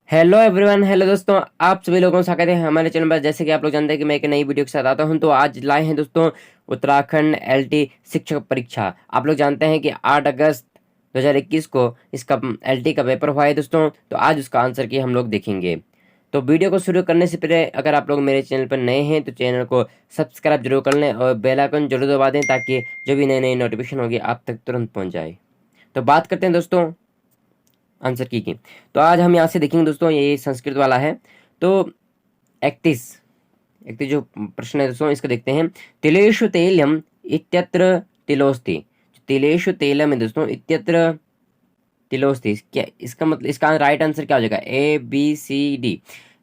Hello everyone, hello दोस्तों, आप सभी लोगों का स्वागत है हमारे चैनल पर। जैसे कि आप लोग जानते हैं कि मैं एक नई वीडियो के साथ आता हूं, तो आज लाए हैं दोस्तों उत्तराखंड एलटी शिक्षक परीक्षा। आप लोग जानते हैं कि 8 अगस्त 2021 को इसका एलटी का पेपर हुआ है दोस्तों। तो आज उसका आंसर की हम लोग देखेंगे। तो वीडियो को शुरू करने से पहले अगर आप लोग मेरे चैनल पर नए हैं तो चैनल को सब्सक्राइब जरूर कर लें और बेल आइकन जरूर दबा दें, ताकि जो भी नई नई नोटिफिकेशन होगी आप तक तुरंत पहुँच जाए। तो बात करते हैं दोस्तों आंसर की। तो आज हम यहाँ से देखेंगे दोस्तों, ये संस्कृत वाला है। तो 31 31 जो प्रश्न है दोस्तों, इसको देखते हैं। तिलेषु तेलम इत्यत्र तिलोस्ति। तिलेषु तेलम है दोस्तों, इत्यत्र तिलोस्ति, क्या इसका मतलब, इसका राइट आंसर क्या हो जाएगा? ABCD।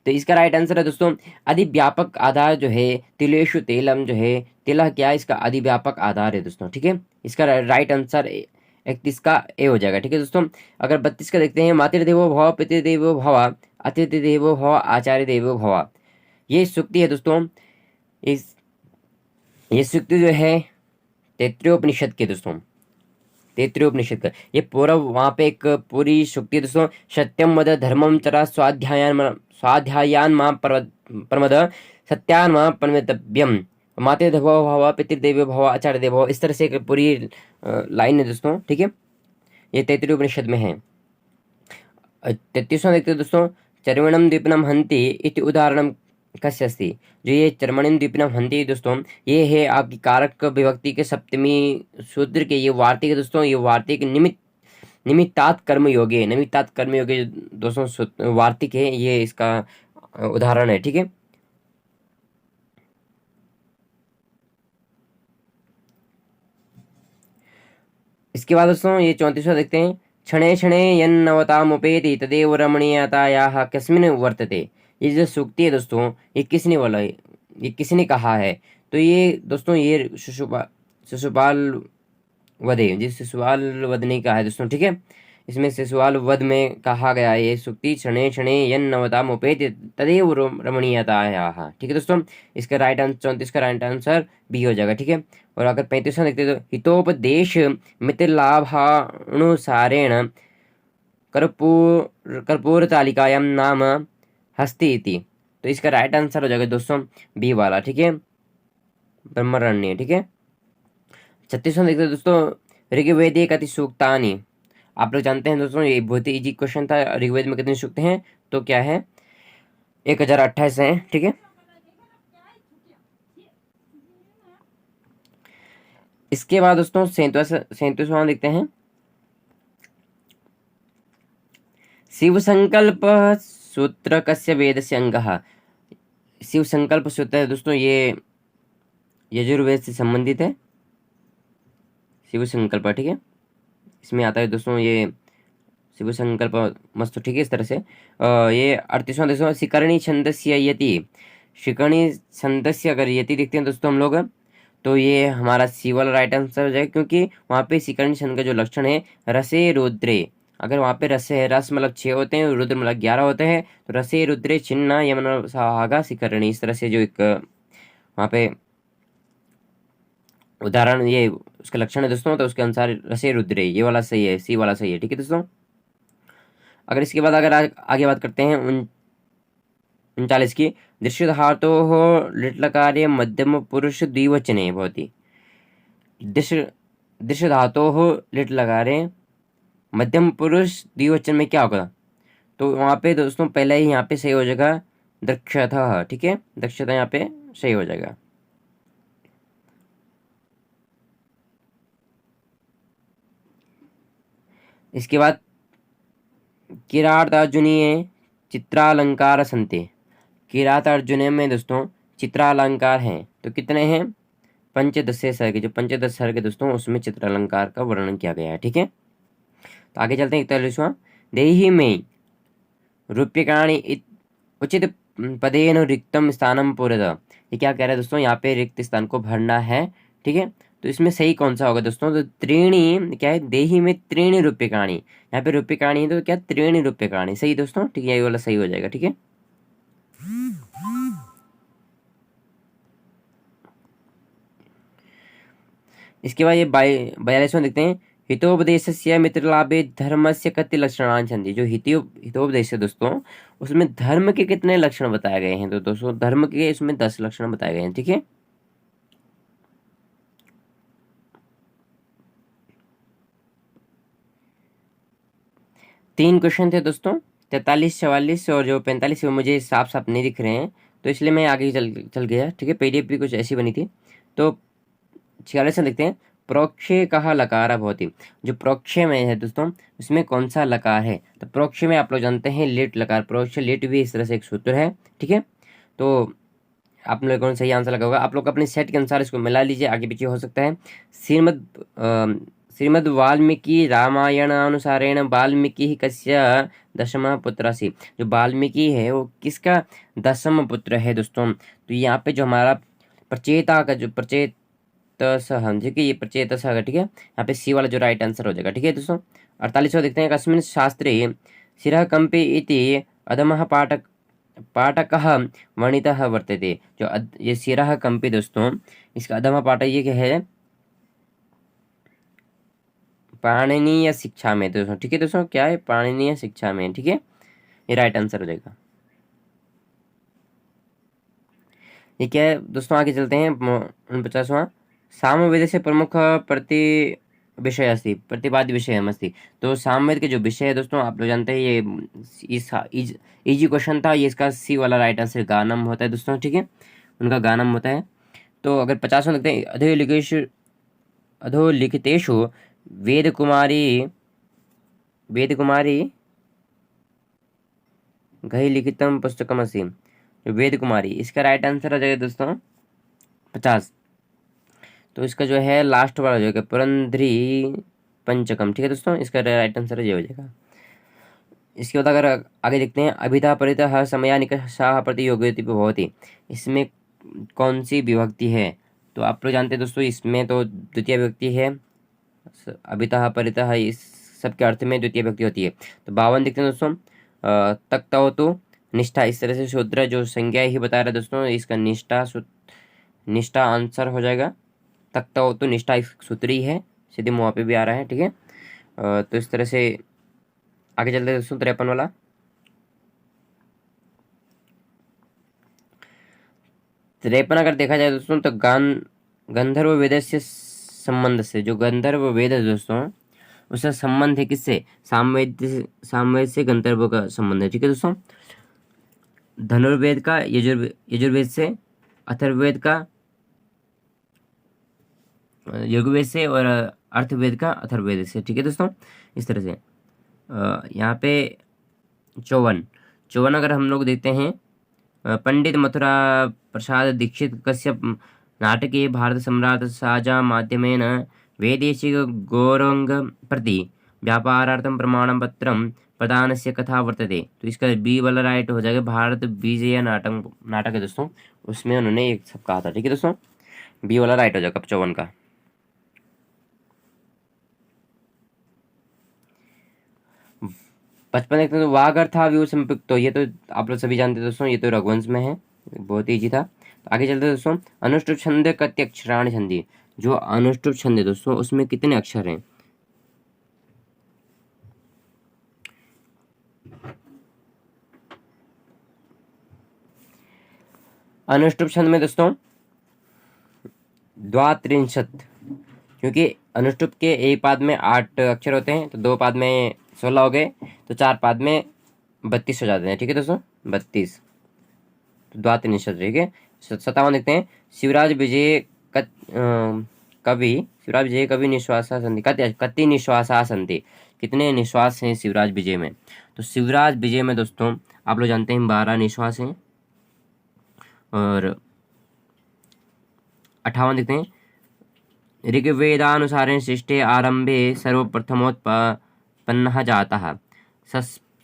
तो इसका राइट आंसर है दोस्तों अधिव्यापक आधार जो है, तिलेषु तेलम जो है, तिला क्या है, इसका अधिव्यापक आधार है दोस्तों। ठीक है, इसका राइट आंसर 31 का ए हो जाएगा। ठीक है दोस्तों, अगर 32 का देखते हैं। मातृदेवो भव, पितृदेवो भव, अतिथि देवो भव, आचार्य देवो भव। ये सूक्ति है दोस्तों। इस ये सूक्ति जो है तैत्तिरीयोपनिषद के दोस्तों, तैत्तिरीयोपनिषद का ये पूरा वहाँ पे एक पूरी सूक्ति है दोस्तों। सत्यम वद धर्मम चरा स्वाध्यायान मां प्रमद सत्यान मां परमेतव्यम माते देवो भव पितृदेवो भव आचार्य देवो भव। इस तरह से एक पूरी लाइन है दोस्तों। ठीक है, ये तैत्तिरीयोपनिषद में है। 33वां देखते हैं दोस्तों। चर्वणम द्वीपनम हंति इति उदाहरणम कस्य अस्ति। जो ये चर्मणिम द्वीपनम हंति दोस्तों, ये है आपकी कारक विभक्ति के सप्तमी सूत्र के ये वार्तिक है दोस्तों। ये वार्तिक निमित्तात् कर्मयोगे, निमित्तात् कर्मयोगे दोस्तों वार्तिक है, ये इसका उदाहरण है। ठीक है, इसके बाद दोस्तों ये 34वां देखते हैं। क्षणे क्षणे यन्नवतामुपेति तदेव रमणीयतायाः कस्मिन् वर्तते। ये जो सूक्ति है दोस्तों, ये किसने बोला है, ये किसने कहा है? तो ये दोस्तों ये शिशुपाल वध है, जिस शिशुपाल वध ने कहा है दोस्तों। ठीक है, इसमें शिशुपाल वध में कहा गया है ये सूक्ति, क्षणे क्षणे यन्नवतामुपेति तदेव रमणीयतायाः। ठीक है दोस्तों, इसका राइट आंसर 34 का राइट आंसर बी हो जाएगा। ठीक है, और अगर 35वां देखते तो हितोपदेश मितिलाभानुसारेण कर्पूर तालिकायां नाम हस्ति इति। तो इसका राइट आंसर हो जाएगा दोस्तों बी वाला। ठीक है, ब्रह्मरण्य। ठीक है, 36वां देखते हैं दोस्तों। ऋग्वेदे कति सूक्तानि। आप लोग जानते हैं दोस्तों, ये बहुत ही इजी क्वेश्चन था। ऋग्वेद में कितने सूक्त हैं? तो क्या है, 1028 है। ठीक है, इसके बाद दोस्तों 37वां देखते हैं। शिव संकल्प सूत्र कस्य वेद से अंगः। शिव संकल्प सूत्र है दोस्तों, ये यजुर्वेद से संबंधित है। शिव संकल्प, ठीक है, इसमें आता है दोस्तों ये शिव संकल्प मस्त। ठीक है, इस तरह से ये 38वां दोस्तों। शिकरणी छंदस्य यति। शिकरणी छंदस्य अगर यति देखते हैं दोस्तों हम लोग, तो ये हमारा सी वाला राइट आंसर हो जाएगा, क्योंकि वहाँ पे शिकरणी छंद का जो लक्षण है रसे रुद्रे। अगर वहाँ पे रस है, रस मतलब 6 होते हैं, रुद्र मतलब 11 होते हैं, तो रसे रुद्रे छिन्ना यमन सहागा शिकरणी। इस तरह से जो एक वहाँ पे उदाहरण, ये उसका लक्षण है दोस्तों, तो उसके अनुसार रसे रुद्रे ये वाला सही है, सी वाला सही है। ठीक है दोस्तों, अगर इसके बाद अगर आगे बात करते हैं 39 की। दृश्य धातु हो लिट्लकार्य मध्यम पुरुष द्विवचने भवति। दृश्य दृश्य धातु हो लिट्लकार्य मध्यम पुरुष द्विवचन में क्या होगा? तो वहाँ पे दोस्तों पहले ही यहाँ पे सही हो जाएगा दक्षता। ठीक है, दक्षता यहाँ पे सही हो जाएगा। इसके बाद किरातार्जुनीय चित्रालंकार संते। किरातार्जुनीय में दोस्तों चित्रालंकार हैं, तो कितने हैं? पंचदश सर्ग, जो पंचदश सर्ग दोस्तों उसमें चित्रालंकार का वर्णन किया गया है। ठीक है, तो आगे चलते हैं। 41वां। देहि में रूप्यकाणि उचित पदेन रिक्तम स्थानम पूरद। ये क्या कह रहा है दोस्तों, यहाँ पे रिक्त स्थान को भरना है। ठीक है, तो इसमें सही कौन सा होगा दोस्तों? तो त्रीणी क्या है, देही में त्रीणी रूप्यकाणि। यहाँ पे रूप्यकाणि है तो क्या त्रीणी रूप्यकाणि सही दोस्तों। ठीक है, ये वाला सही हो जाएगा। ठीक है, इसके बाद ये 42वां देखते हैं। हितोपदेशस्य मित्रलाभे धर्मस्य कति लक्षणानि सन्ति। जो हितोपदेश है दोस्तों, उसमें धर्म के कितने लक्षण बताए गए हैं? तो दोस्तों धर्म के इसमें 10 लक्षण बताए गए हैं। ठीक है, तीन क्वेश्चन थे दोस्तों, 43, 44 और जो 45 वो मुझे साफ साफ नहीं दिख रहे हैं, तो इसलिए मैं आगे चल चल गया। ठीक है, पीडीएफ भी कुछ ऐसी बनी थी। तो 46 में देखते हैं, प्रोक्षे कहा लकार भवति। जो प्रोक्षे में है दोस्तों, उसमें कौन सा लकार है? तो प्रोक्षे में आप लोग जानते हैं लिट लकार, प्रोक्ष लिट भी इस तरह से एक सूत्र है। ठीक है, तो आप लोगों को सही आंसर लगा होगा। आप लोग अपने सेट के अनुसार इसको मिला लीजिए, आगे पीछे हो सकता है। श्रीमद् वाल्मीकि रामायणानुसारेण वाल्मीकि कस्य दशम पुत्रसी। जो वाल्मीकि है वो किसका 10वां पुत्र है दोस्तों? तो यहाँ पे जो हमारा प्रचेता का जो प्रचेतसः, ठीक है, ये प्रचेतसः का, ठीक है, यहाँ पे सी वाला जो राइट आंसर हो जाएगा। ठीक है दोस्तों, 48वां देखते हैं, कस्मिन् शास्त्रे शिरः कंपे इति अधमः पाठकः वर्णितः वर्तते। जो ये शिरः कंपे दोस्तों, इसका अधमः पाठक ये क्या है? पाणिनीय शिक्षा में दोस्तों। ठीक है दोस्तों, क्या है? पाणिनीय शिक्षा में। ठीक है, ये राइट आंसर हो जाएगा। ये क्या है दोस्तों? आगे चलते हैं, 49वां, सामवेद से प्रमुख प्रति विषय अस्ति, प्रतिपाद्य विषय अस्ति। तो सामवेद के जो विषय है दोस्तों, आप लोग जानते हैं ये इजी क्वेश्चन था, ये इसका सी वाला राइट आंसर गानम होता है दोस्तों। ठीक है, उनका गानम होता है। तो अगर 50वां देखते हैं, अधोलिखितेषु वेदकुमारी घई लिखितम पुस्तकमसि। जो वेदकुमारी, इसका राइट आंसर आ जाएगा दोस्तों 50। तो इसका जो है लास्ट वाला जो है पुरंदरी पंचकम। ठीक है दोस्तों, इसका राइट आंसर ये हो जाएगा। इसके बाद अगर आगे देखते हैं, अभिधा परितः समया निकषाः प्रतियोगिति भवति। इसमें कौन सी विभक्ति है? तो आप लोग जानते हैं दोस्तों, इसमें तो द्वितीय विभक्ति है। अभितः परितः इस सब के अर्थ में द्वितीय विभक्ति होती है। तो 52 देखते हैं दोस्तों, तक्तौ तो निष्ठा, इस तरह से शूद्र जो संज्ञा ही बता रहा है दोस्तों, इसका निष्ठा आंसर हो जाएगा। तक्तौ तो निष्ठा एक सूत्र ही है, सीधे मुँह पे भी आ रहा है। ठीक है, तो इस तरह से आगे चलते हैं दोस्तों, 53 वाला। 53 अगर देखा जाए दोस्तों, तो गंधर्व वेद से संबंध से, जो गंधर्व वेद है दोस्तों, उसका संबंध है किससे? सामवेद से गंधर्व का संबंध है। ठीक है दोस्तों, धनुर्वेद का यजुर्वेद से, अथर्ववेद का ऋग्वेद से, और अर्थवेद का अथर्ववेद से। ठीक है दोस्तों, इस तरह से यहाँ पे 54 अगर हम लोग देखते हैं, पंडित मथुरा प्रसाद दीक्षित कश्यप नाटके भारत सम्राट साजा माध्यमेन वैदेशिक गौरंग प्रति व्यापारार्थम प्रमाणपत्रम प्रदानस्य कथा वर्तते। तो इसका बी वाला राइट हो जाएगा, भारत विजय नाटक है दोस्तों, उसमें उन्होंने एक सब कहा था। ठीक है दोस्तों, बी वाला राइट हो जाएगा 54 का। 55 देखते हैं, तो वागर था व्यू संपृक्त। तो ये तो आप लोग सभी जानते हैं दोस्तों, ये तो रघुवंश में है, बहुत ईजी था। तो आगे चलते हैं दोस्तों, अनुष्टुप छंद कति अक्षराणि संधि। जो अनुष्टुप छंद है दोस्तों, उसमें कितने अक्षर हैं? अनुष्टुप छंद में दोस्तों 32, क्योंकि अनुष्टुप के एक पाद में 8 अक्षर होते हैं, तो 2 पाद में 16 हो गए, तो 4 पाद में 32 हो जाते हैं। ठीक है दोस्तों, 32, तो 32। ठीक है, 57 देखते हैं, शिवराज विजय कवि निश्वासा संधि कति निश्वासा संधि। कितने निश्वास हैं शिवराज विजय में? तो शिवराज विजय में दोस्तों आप लोग जानते हैं 12 निश्वास हैं। और 58 देखते हैं, ऋग्वेदानुसारेण सृष्टि आरंभे सर्वप्रथमोत्पन्नः जातः।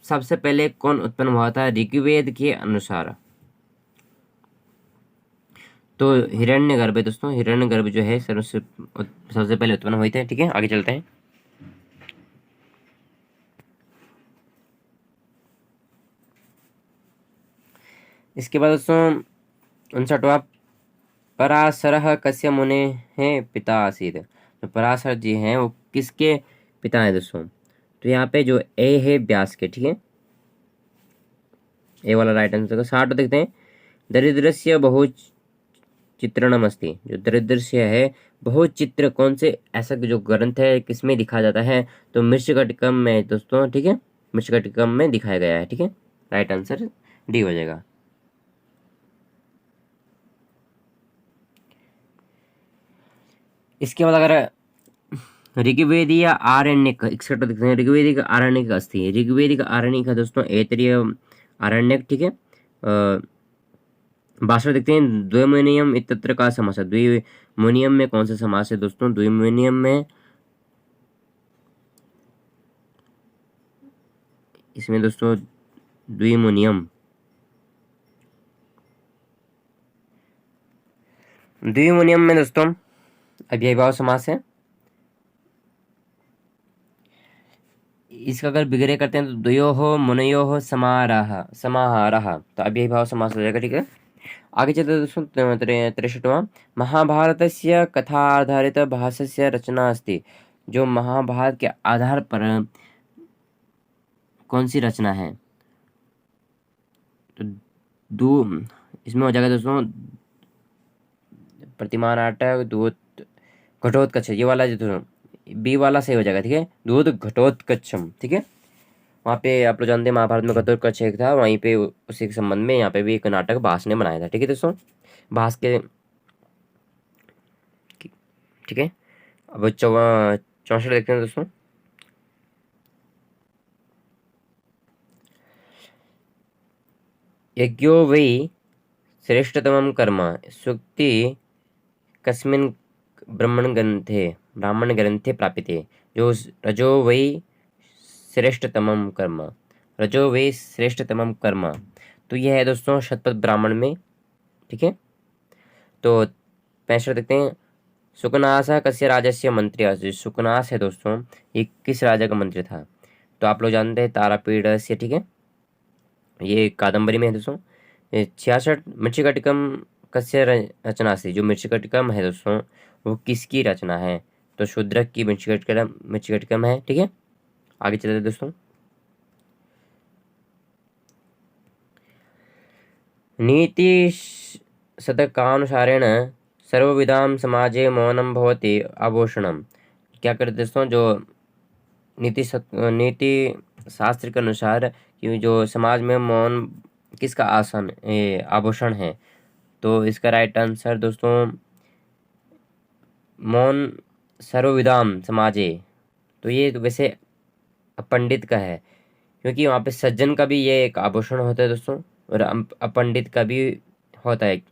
सबसे पहले कौन उत्पन्न हुआ था ऋग्वेद के अनुसार? तो हिरण्यगर्भ है दोस्तों, हिरण्यगर्भ जो है सबसे पहले उत्पन्न हुए थे। ठीक है, आगे चलते हैं। इसके बाद दोस्तों 59वां, पराशरः कस्य मुनेः पिता आसीत्। तो पराशर जी हैं वो किसके पिता है दोस्तों। तो यहाँ पे जो ए है व्यास के, ठीक है, ए वाला राइट आंसर का। 60 देखते हैं। दरिद्रस्य बहु चित्रणम अस्ति, जो दरिद्रस्य है बहु चित्र कौन से ऐसा जो ग्रंथ है किसमें दिखाया जाता है, तो मृच्छकटिकम में दोस्तों, ठीक है, मृच्छकटिकम में दिखाया गया है, ठीक है, राइट आंसर डी हो जाएगा। इसके बाद अगर ऋग्वेदीय आरण्यक 61 देखते हैं। ऋग्वेदिक आरण्यक अस्ति, ऋग्वेदिक आरण्यक है दोस्तों ऐतरेय आरण्यक, ठीक है। 62 देखते हैं। द्विमुनियम इत्यत्र का समास है, द्विमुनियम में कौन सा समास है दोस्तों, द्विमुनियम में, इसमें दोस्तों द्विमुनियम, द्विमुनियम में दोस्तों अव्ययीभाव समास है। इसका अगर विग्रह करते हैं तो द्वयोः मुनयोः समाहारः, तो अव्ययीभाव समास हो जाएगा, ठीक है। आगे चलते दोस्तों 63वां। महाभारतस्य कथा आधारित भाष्यस्य रचना अस्ति, जो महाभारत के आधार पर कौन सी रचना है, तो दो इसमें हो जाएगा दोस्तों प्रतिमा नाटक, दूत घटोत्कच, ये वाला जो बी वाला सही हो जाएगा, ठीक है, दूध घटोत्कचम, ठीक है। वहाँ पे आप लोग जानते हैं महाभारत में घटोत्कच एक था, वहीं पे उसी के संबंध में यहाँ पे भी एक नाटक भास ने बनाया था, ठीक है दोस्तों, भास के, ठीक है। अब 64 देखते हैं दोस्तों। यज्ञो वै श्रेष्ठतमं कर्म सुक्ति कस्मिन् ब्राह्मण ग्रंथे प्राप्यते, जो रजो वै श्रेष्ठतमं कर्म, रजो वै श्रेष्ठतमं कर्म, तो यह है दोस्तों शतपथ ब्राह्मण में, ठीक है। तो 65 देखते हैं। सुकनास कस्य राजस्य मंत्री आसीत्, सुकनास है दोस्तों ये किस राजा का मंत्री था, तो आप लोग जानते हैं तारापीड़ से, ठीक है, ये कादम्बरी में है दोस्तों। 66 मृच्छकटिकम कस्य रचना से, जो मृच्छकटिकम है दोस्तों वो किसकी रचना है, तो शूद्रक की मृच्छकटिकम है, ठीक है। आगे चलते हैं दोस्तों। नीति शतकानुसारेण सर्वविधाम समाजे मौनम भवति आभूषणम, क्या करते दोस्तों, जो नीति शास्त्र के अनुसार कि जो समाज में मौन किसका आसन आभूषण है, तो इसका राइट आंसर दोस्तों मौन सर्वविधाम समाजे, तो ये तो वैसे अपंडित का है, क्योंकि वहाँ पे सज्जन का भी ये एक आभूषण होता है दोस्तों, और अपंडित का भी होता है,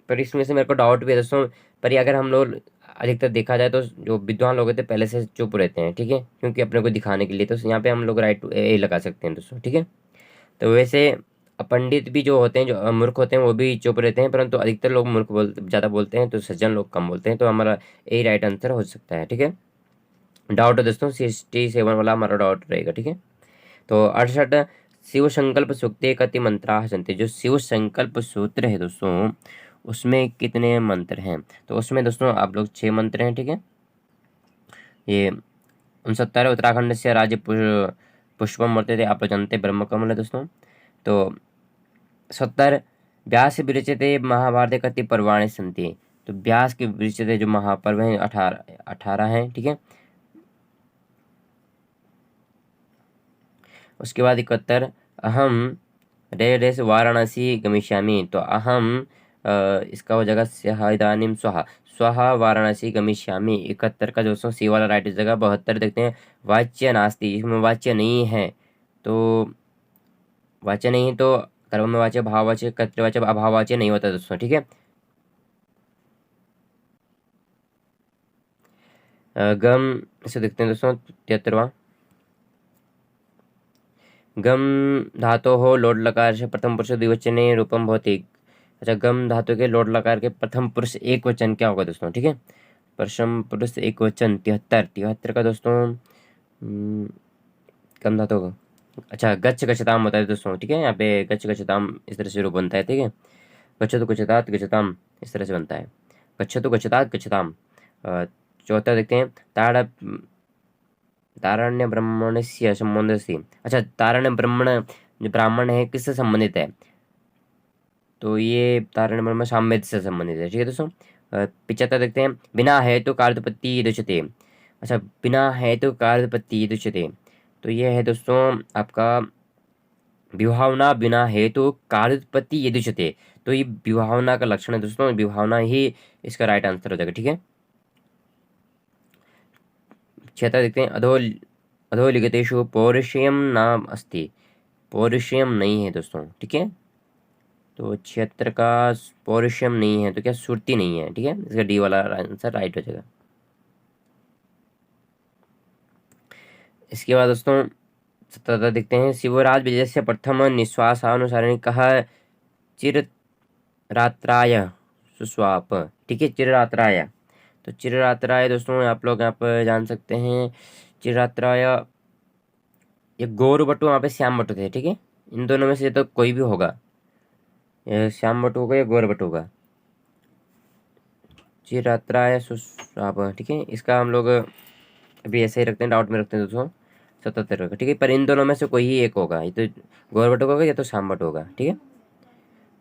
पर इसमें से मेरे को डाउट भी है दोस्तों। पर ये अगर हम लोग अधिकतर देखा जाए तो जो विद्वान लोग होते हैं पहले से चुप रहते हैं, ठीक है, क्योंकि अपने को दिखाने के लिए, तो यहाँ पे हम लोग राइट ए लगा सकते हैं दोस्तों, ठीक है। तो वैसे पंडित भी जो होते हैं, जो मूर्ख होते हैं, वो भी चुप रहते हैं, परंतु अधिकतर लोग मूर्ख ज़्यादा बोलते हैं, तो सज्जन लोग कम बोलते हैं, तो हमारा ए राइट आंसर हो सकता है, ठीक है। डाउट है दोस्तों 67 वाला हमारा डाउट रहेगा, ठीक है। तो 68 शिव संकल्प सूक्ते कति मंत्रा सन्ति, जो शिव संकल्प सूत्र है दोस्तों उसमें कितने मंत्र हैं, तो उसमें दोस्तों आप लोग 6 मंत्र हैं, ठीक है। ये 69 उत्तराखंड से राज्य पुष्पम वर्तते, आप लोग जानते हैं ब्रह्म कमल है दोस्तों। तो 70 व्यास विरचिते महाभारत कति पर्वाणि सन्ति, तो व्यास के विरचित जो महापर्व हैं 18 हैं, ठीक है। उसके बाद 71 अहम रेस वाराणसी गमिष्यामि, तो अहम इसका हो जाएगा स्याह इदानीम स्वाहा, स्वाहा वाराणसी गमिष्यामि। 71 का दोस्तों सी वाला राइट जगह। 72 देखते हैं वाच्य नास्ति, इसमें वाच्य नहीं है, तो वाच्य नहीं तो कर्म में वाच्य भाववाच्य कर्तृवाच्य अभाववाच्य नहीं होता दोस्तों, ठीक है। गम इसे देखते हैं दोस्तों 73वां। गम धातो हो लोट लकार से प्रथम पुरुष द्विवचने रूपम भवति, अच्छा गम धातु के लोट लकार के प्रथम पुरुष एक वचन क्या होगा दोस्तों, ठीक है, प्रथम पुरुष एक वचन 73 का दोस्तों गम धातु का, अच्छा गच्छ गच्छताम होता है दोस्तों, ठीक है, यहाँ पे गच्छ गच्छताम इस तरह से रूप बनता है, ठीक है, गच्छतु गच्छतात गच्छताम इस तरह से बनता है, गच्छतु गच्छतात गच्छताम। चौथा देखते हैं ताड़ तारण्य ब्राह्मण से संबंध से, अच्छा तारण्य ब्राह्मण जो ब्राह्मण है किससे संबंधित है, तो ये तारण्य ब्राह्मण सामवेद से संबंधित है। ठीक है दोस्तों। 75 देखते हैं, बिना है तो कार्योत्पत्ति दुच्यते, अच्छा बिना है तो कार्योत्पत्ति दुच्यते, तो ये है दोस्तों आपका विभावना बिना हेतु कार्योत्पत्ति यदुच्यते, तो ये विभावना का लक्षण है दोस्तों, विभावना ही इसका राइट आंसर हो जाएगा। ठीक है। 76 देखते हैं, अधोलिखितेषु पौरुषेयम नाम अस्ति, पौरुषेयम नहीं है दोस्तों। ठीक है। तो 76 का पौरुषेयम नहीं है तो क्या सुरती नहीं है। ठीक है, इसका डी वाला आंसर राइट हो जाएगा। इसके बाद दोस्तों 77 देखते हैं, शिवराज विजय से प्रथम निश्वासानुसारिणी कहा चिर रात्राय सुस्वाप। ठीक है, चिररात्राय, तो चिररात्राय दोस्तों आप लोग यहाँ पर जान सकते हैं, चिररात्राय ये गौर बटु वहाँ पे श्याम बटु थे। ठीक है, इन दोनों में से तो कोई भी होगा, ये श्याम बटु होगा या गौर बटु होगा। चिररात्राय सुस्वाप, ठीक है, इसका हम लोग अभी ऐसे ही रखते हैं, डाउट में रखते हैं दोस्तों 77 का। ठीक है, पर इन दोनों में से कोई ही एक होगा, ये तो गौर बटु होगा या तो श्याम बटु होगा। ठीक है,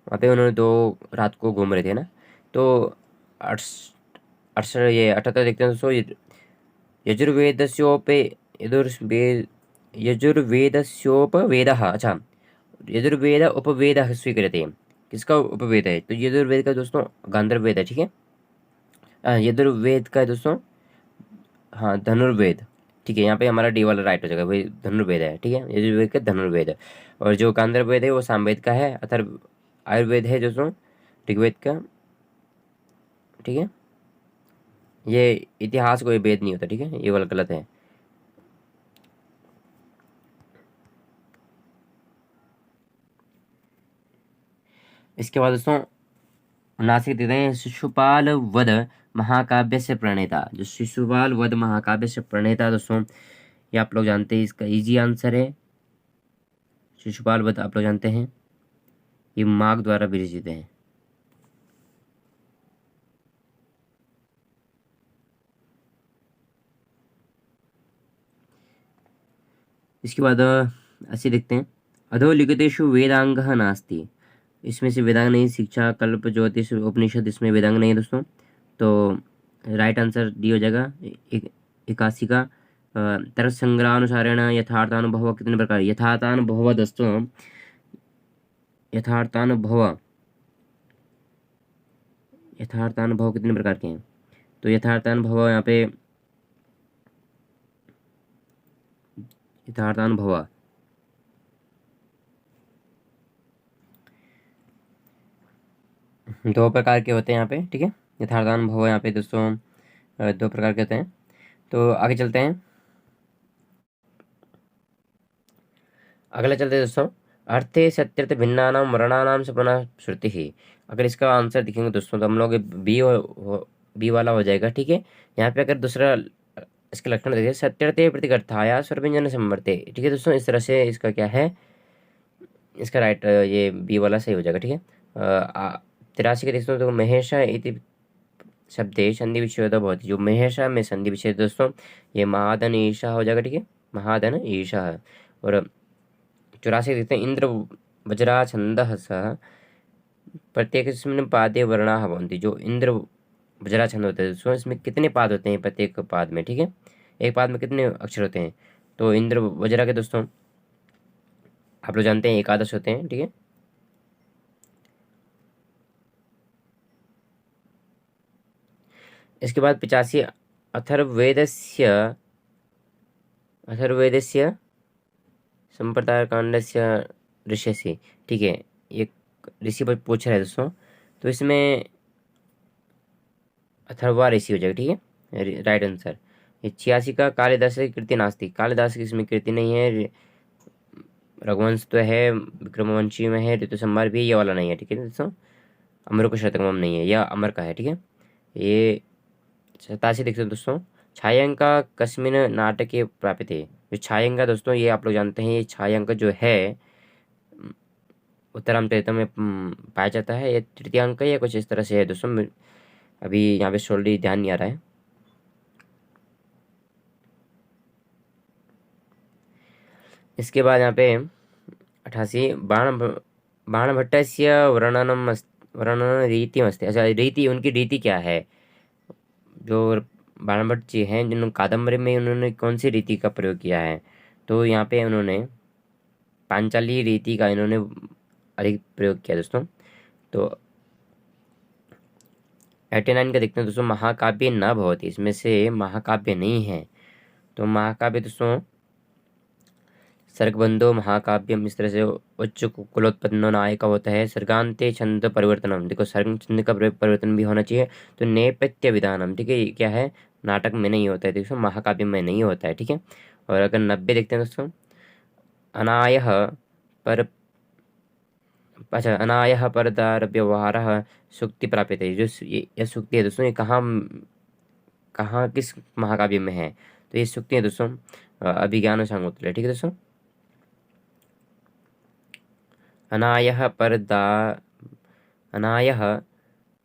वहाँ पे उन्होंने दो रात को घूम रहे थे ना। तो 78 देखते हैं दोस्तों, यजुर्वेदस्योपे यजुर्वेद यजुर्वेदस्योपवेदः, अच्छा यजुर्वेद उपवेदः स्वीक्रियते, किसका उपवेद है, तो यजुर्वेद का दोस्तों गांधर्व वेद है। ठीक है, यजुर्वेद का है दोस्तों, हाँ धनुर्वेद। ठीक है, यहाँ पे हमारा डी वाला राइट हो जाएगा, भाई धनुर्वेद है। ठीक है, यजुर्वेद का धनुर्वेद है, और जो गांधर्व वेद है वो सामवेद का है, अथर्व आयुर्वेद है दोस्तों ऋग्वेद का। ठीक है, ये इतिहास कोई वेद नहीं होता। ठीक है, ये वाला गलत है। इसके बाद दोस्तों नासिक देते हैं, शिशुपाल वध महाकाव्य से प्रणेता, जो शिशुपाल वध महाकाव्य से प्रणेता दोस्तों ये आप लोग जानते हैं, इसका इजी आंसर है शिशुपाल वध, आप लोग जानते हैं ये माघ द्वारा विरचित है। इसके बाद ऐसे देखते हैं, अधोलिखितेषु वेदांग नास्ति, इसमें से वेदांग नहीं, शिक्षा कल्प ज्योतिष उपनिषद इसमें वेदांग नहीं है दोस्तों, तो राइट आंसर डी हो जाएगा 81 का। तरस संग्रहानुसारेण यथार्थानुभव कितने प्रकार, यथार्थानुभव दोस्तों, यथार्थानुभव यथार्थानुभव कितने प्रकार के हैं, तो यथार्थानुभव यहाँ पे यथार्थानुभव दो प्रकार के होते हैं यहाँ पे। ठीक है, यथार्थानुभव यहाँ पे दोस्तों दो प्रकार के होते हैं। तो आगे चलते हैं, अगला चलते हैं दोस्तों, अर्थे सत्यर्थ भिन्नानां वर्णानां से पुनः श्रुति ही, अगर इसका आंसर दिखेंगे दोस्तों तो हम लोग बी वाला हो जाएगा। ठीक है, यहाँ पे अगर दूसरा इसके लक्षण देखिए, सत्यर्थे प्रतिगर्थाया स्वर व्यंजन संवर्ते। ठीक है दोस्तों, इस तरह से इसका क्या है, इसका राइट ये बी वाला सही हो जाएगा। ठीक है, 83 के दोस्तों, तो महेशा इति शब्दे संधि विच्छेद भवति, जो महेशा में संधि विच्छेद दोस्तों ये महाधन ईशा हो जाएगा। ठीक है, महाधन ईशा है। और 84 देखते हैं, इंद्र वज्रा छंदः सह प्रत्येकस्मिन् पादे वर्णाः भवन्ति, जो इंद्र वज्रा छंद होते हैं दोस्तों इसमें कितने पाद होते हैं प्रत्येक पाद में। ठीक है, एक पाद में कितने अक्षर होते हैं, तो इंद्र वज्रा के दोस्तों आप लोग जानते हैं एकादश होते हैं। ठीक है, इसके बाद 85 अथर्ववेदस्य अथर्ववेदस्य संप्रदाय कांडस्य ऋषि। ठीक है, ये ऋषि पर पूछ रहा है दोस्तों, तो इसमें अथर्वा ऋषि हो जाएगा। ठीक है, राइट आंसर। ये 86 का कालिदास की कृति नास्ती, कालिदास की इसमें कृति नहीं है, रघुवंश तो है, विक्रमवंशी में है, ऋतु संहार भी, ये वाला नहीं है। ठीक है दोस्तों, अमर को शतकम नहीं है, यह अमर का है। ठीक है, ये 87 देखते हैं दोस्तों, छायांका कस्मिन नाटके प्राप्त है, जो छायांका दोस्तों ये आप लोग जानते हैं, ये छायांक जो है उत्तरामचरित में पाया जाता है, ये तृतीय अंक या कुछ इस तरह से है दोस्तों, अभी यहाँ पे सोल्डी ध्यान नहीं आ रहा है। इसके बाद यहाँ पे 88 बाणभट्टस्य वर्णन रीतिमस्ति। अच्छा, रीति, उनकी रीति क्या है? जो बाणभट्ट जी हैं, जिन्होंने कादम्बरी में उन्होंने कौन सी रीति का प्रयोग किया है? तो यहाँ पे उन्होंने पांचाली रीति का इन्होंने अधिक प्रयोग किया दोस्तों। तो 89 का देखते हैं दोस्तों, महाकाव्य न भवति, इसमें से महाकाव्य नहीं है। तो महाकाव्य दोस्तों सर्गबंधो महाकाव्यम, इस तरह से उच्च कुलोत्पन्नो नायक होता है। सर्गान्ते छंद परिवर्तनम, देखो सर्ग छंद का परिवर्तन भी होना चाहिए। तो नेपथ्य विधानम, ठीक है, ये क्या है? नाटक में नहीं होता है दोस्तों, महाकाव्य में नहीं होता है, ठीक है। और अगर 90 देखते हैं दोस्तों, अनायः पर अच्छा, अनायः परदार व्यवहार सुक्ति प्राप्यते, ये सुक्ति है दोस्तों, ये कहाँ कहाँ किस महाकाव्य में है? तो ये सुक्ति है दोस्तों अभिज्ञान शाकुंतले, ठीक है दोस्तों। अनायः परदा अनायः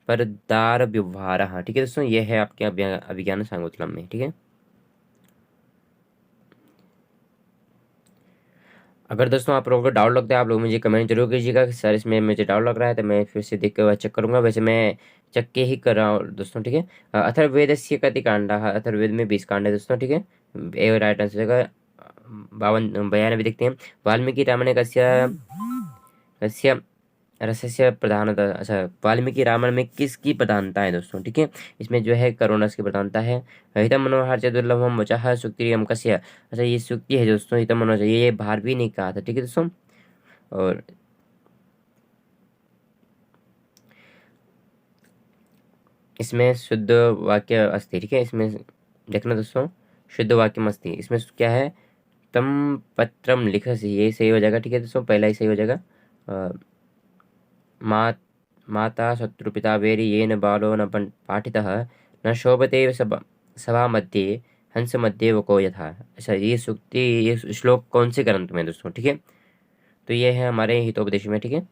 परदार व्यवहार, ठीक है दोस्तों, ये है आपके अभिज्ञान शाकुंतलम में, ठीक है। अगर दोस्तों आप लोगों को डाउट लगता है, आप लोग मुझे कमेंट जरूर कीजिएगा कि सर इसमें मुझे डाउट लग रहा है, तो मैं फिर से देख के चेक करूंगा। वैसे मैं चेक के ही कर रहा हूँ दोस्तों, ठीक है। अथर्ववेद से कति कांडा, अथर्ववेद में 20 कांड है दोस्तों, ठीक है। ए राइट आंसर का 92 देखते हैं। वाल्मीकि रामायण कस्य कस्य रसस्य प्रधानता, अच्छा, वाल्मीकि रामायण में किसकी प्रधानता है दोस्तों, ठीक है। इसमें जो है करुण की प्रधानता है। हितम मनोहर च दुर्लभम वचः सुक्तियम कस्य, अच्छा, ये सुक्ति है दोस्तों, हितम मनोहर, ये भारवी ने कहा था, ठीक है दोस्तों। और इसमें शुद्ध वाक्य अस्ति, ठीक है, इसमें देखना दोस्तों, शुद्ध वाक्य अस्ति, इसमें क्या है? तम पत्रम लिखसि, ये सही हो जाएगा, ठीक है दोस्तों, पहला ही सही हो जाएगा। माता शत्रुपिता वेरी येन बालो न पाठितः न शोभते सभा मध्ये हंस मध्ये वको यथा। अच्छा, ये सूक्ति, ये श्लोक कौन से ग्रंथ में दोस्तों, ठीक है। तो ये है हमारे हितोपदेश में, ठीक है।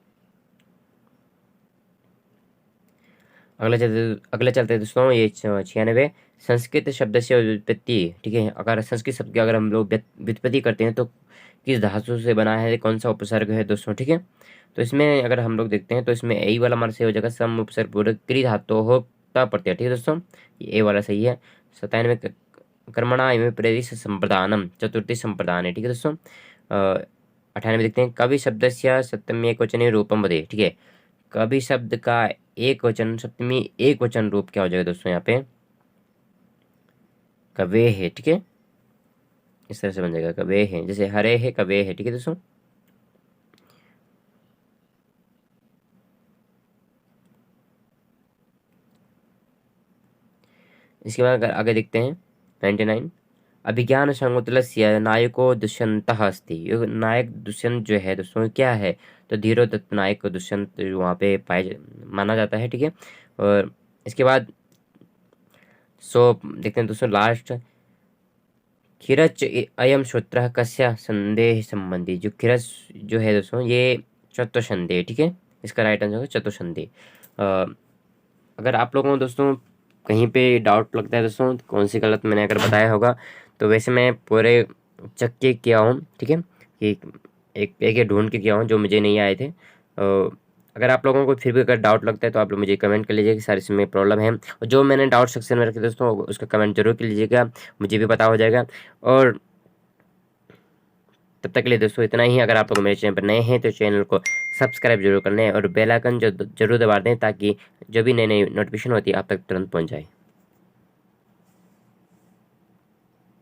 अगले चलते दोस्तों, ये 96 संस्कृत शब्द से व्युत्पत्ति, ठीक है। अगर संस्कृत शब्द की अगर हम लोग व्युत्पत्ति करते हैं तो किस धातु से बना है, कौन सा उपसर्ग है दोस्तों, ठीक है। तो इसमें अगर हम लोग देखते हैं तो इसमें ए वाला हमारा सही हो जाएगा, सम उपसर्ग पूर्वक क्री धातु होता प्रत्यय, ठीक है दोस्तों, ये ए वाला सही है। 97 कर्मणा इमे प्रेरित संप्रदानम, चतुर्थी संप्रदान है, ठीक है दोस्तों। 98 देखते हैं, कवि शब्द से सप्तमी एक वचने रूपम बदे, ठीक है। कवि शब्द का एक वचन सप्तमी एक वचन रूप क्या हो जाएगा दोस्तों? यहाँ पे कवे है, ठीक है, इस तरह से बन जाएगा, कवे है, जैसे हरे है कवे है, ठीक है दोस्तों। इसके बाद अगर आगे देखते हैं 99 अभिज्ञान शाकुंतलस्य नायको दुष्यंतः अस्ति, ये नायक दुष्यंत जो है दोस्तों क्या है? तो धीरोदत्त नायक दुष्यंत वहाँ पे पाए माना जाता है, ठीक है। और इसके बाद देखते हैं दोस्तों लास्ट, खिरच अयम श्रोत्र कस्य संदेह संबंधी, जो खिरच जो है दोस्तों ये चतुसंदेह, ठीक है, इसका राइट आंसर होगा चतुसंदेह। अगर आप लोगों को दोस्तों कहीं पे डाउट लगता है दोस्तों कौन सी गलत मैंने अगर बताया होगा, तो वैसे मैं पूरे चेक के किया हूँ, ठीक है, कि एक ढूंढ के किया हूँ जो मुझे नहीं आए थे। अगर आप लोगों को फिर भी अगर डाउट लगता है तो आप लोग मुझे कमेंट कर लीजिए कि सर इसमें प्रॉब्लम है, और जो मैंने डाउट सेक्शन में रखे दोस्तों उसका कमेंट जरूर कर लीजिएगा, मुझे भी पता हो जाएगा। और तब तक के लिए दोस्तों इतना ही। अगर आप लोग मेरे चैनल पर नए हैं तो चैनल को सब्सक्राइब जरूर कर लें और बेल आइकन जो जरूर दबा दें, ताकि जो भी नई नई नोटिफिकेशन होती है आप तक तुरंत पहुंच जाए।